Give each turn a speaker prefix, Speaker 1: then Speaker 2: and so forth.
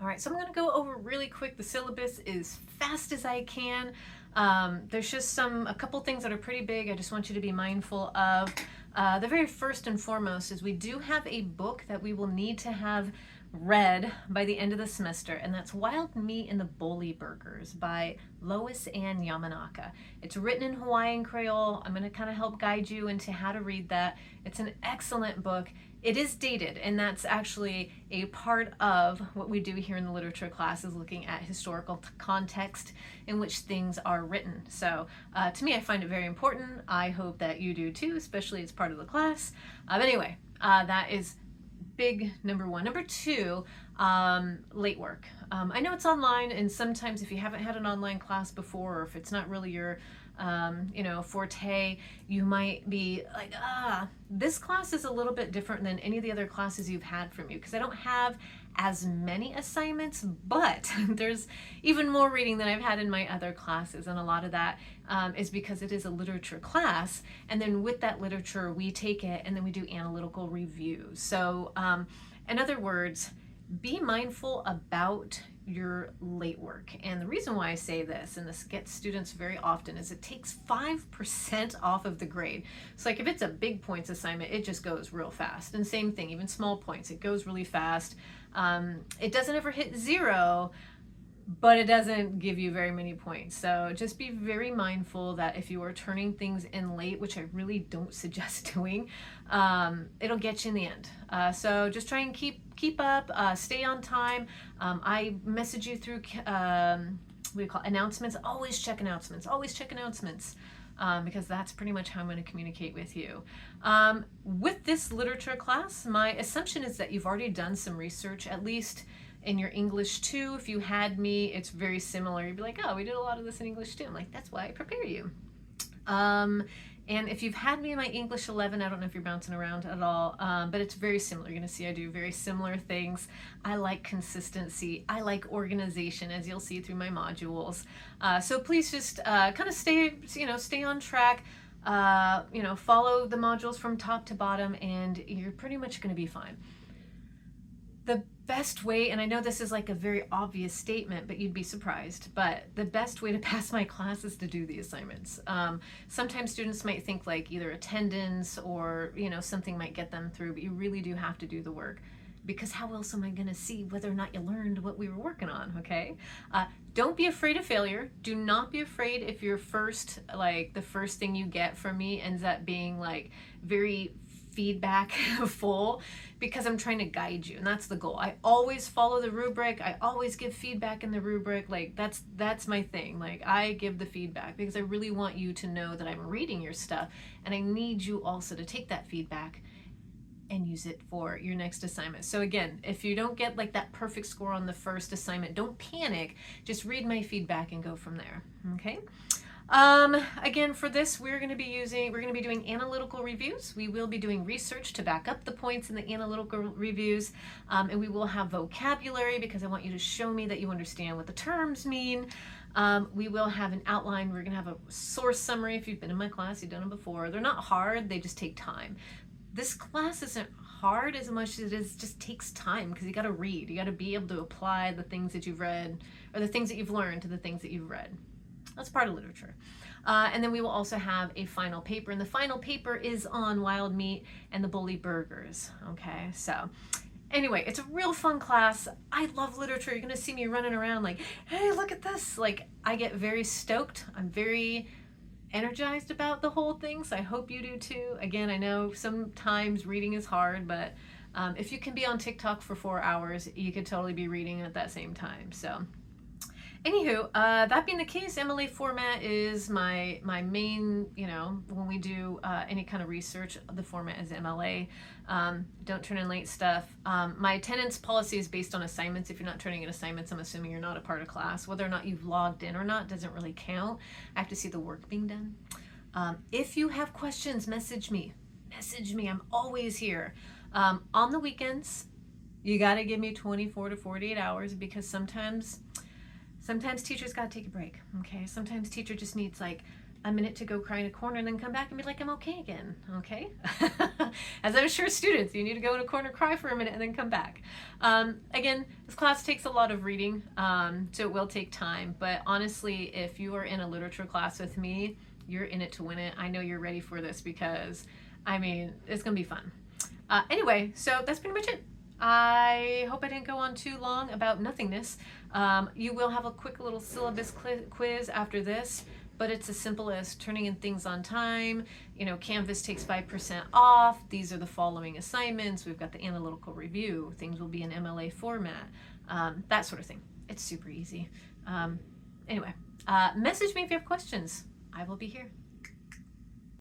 Speaker 1: All right, so I'm going to go over really quick the syllabus as fast as I can. There's just a couple things that are pretty big I just want you to be mindful of. The very first and foremost is we do have a book that we will need to have read by the end of the semester, and that's Wild Meat and the Bully Burgers by Lois Ann Yamanaka. It's written in Hawaiian Creole. I'm going to kind of help guide you into how to read that. It's an excellent book. It is dated, and that's actually a part of what we do here in the literature class, is looking at historical context in which things are written. So to me, I find it very important. I hope that you do too, especially as part of the class. But anyway, that is big number one. Number two, late work. I know it's online, and sometimes if you haven't had an online class before, or if it's not really your forte, you might be like, this class is a little bit different than any of the other classes you've had from you, because I don't have as many assignments, but there's even more reading than I've had in my other classes, and a lot of that is because it is a literature class, and then with that literature we take it and then we do analytical reviews. So in other words, be mindful about your late work. And the reason why I say this, and this gets students very often, is it takes 5% off of the grade. So like if it's a big points assignment, it just goes real fast. And same thing, even small points, it goes really fast. It doesn't ever hit 0, but it doesn't give you very many points. So just be very mindful that if you are turning things in late, which I really don't suggest doing, it'll get you in the end. So just try and keep up, stay on time. I message you through what do you call it? Announcements. Always check announcements. Always check announcements. Because that's pretty much how I'm going to communicate with you. With this literature class, my assumption is that you've already done some research, at least in your English 2. If you had me, it's very similar. You'd be like, oh, we did a lot of this in English 2. I'm like, that's why I prepare you. And if you've had me in my English 11, I don't know if you're bouncing around at all, but it's very similar. You're going to see I do very similar things. I like consistency. I like organization, as you'll see through my modules. So please just kind of stay on track. Follow the modules from top to bottom, and you're pretty much going to be fine. The best way, and I know this is like a very obvious statement, but you'd be surprised, but the best way to pass my class is to do the assignments. Sometimes students might think like either attendance or something might get them through, but you really do have to do the work, because how else am I going to see whether or not you learned what we were working on? Okay, don't be afraid of failure. Do not be afraid if your the first thing you get from me ends up being like very feedback full, because I'm trying to guide you, and that's the goal. I always follow the rubric. I always give feedback in the rubric. Like that's my thing. Like I give the feedback because I really want you to know that I'm reading your stuff, and I need you also to take that feedback and use it for your next assignment. So again, if you don't get like that perfect score on the first assignment, don't panic. Just read my feedback and go from there. Okay. Again, for this, we're going to be doing analytical reviews. We will be doing research to back up the points in the analytical reviews, and we will have vocabulary, because I want you to show me that you understand what the terms mean. We will have an outline. We're going to have a source summary. If you've been in my class, you've done them before. They're not hard, they just take time. This class isn't hard as much as it just takes time, because you got to read. You got to be able to apply the things that you've read, or the things that you've learned, to the things that you've read. That's part of literature. And then we will also have a final paper, and the final paper is on Wild Meat and the Bully Burgers. Okay, so anyway, it's a real fun class. I love literature. You're gonna see me running around like, hey, look at this. Like, I get very stoked. I'm very energized about the whole thing, so I hope you do too. Again, I know sometimes reading is hard, but if you can be on TikTok for 4 hours, you could totally be reading at that same time. So anywho, that being the case, MLA format is my main, when we do any kind of research, the format is MLA. Don't turn in late stuff. My attendance policy is based on assignments. If you're not turning in assignments, I'm assuming you're not a part of class. Whether or not you've logged in or not doesn't really count. I have to see the work being done. If you have questions, message me. I'm always here. On the weekends, you got to give me 24 to 48 hours, because sometimes teachers got to take a break. Okay, sometimes teacher just needs like a minute to go cry in a corner and then come back and be like, I'm okay again, okay? As I'm sure students, you need to go in a corner, cry for a minute, and then come back. Again, this class takes a lot of reading, so it will take time, but honestly, if you are in a literature class with me, you're in it to win it. I know you're ready for this because, I mean, it's gonna be fun. Anyway, so that's pretty much it. I hope I didn't go on too long about nothingness. You will have a quick little syllabus quiz after this, but it's as simple as turning in things on time. You know, Canvas takes 5% off. These are the following assignments. We've got the analytical review. Things will be in MLA format, that sort of thing. It's super easy. Anyway, message me if you have questions. I will be here.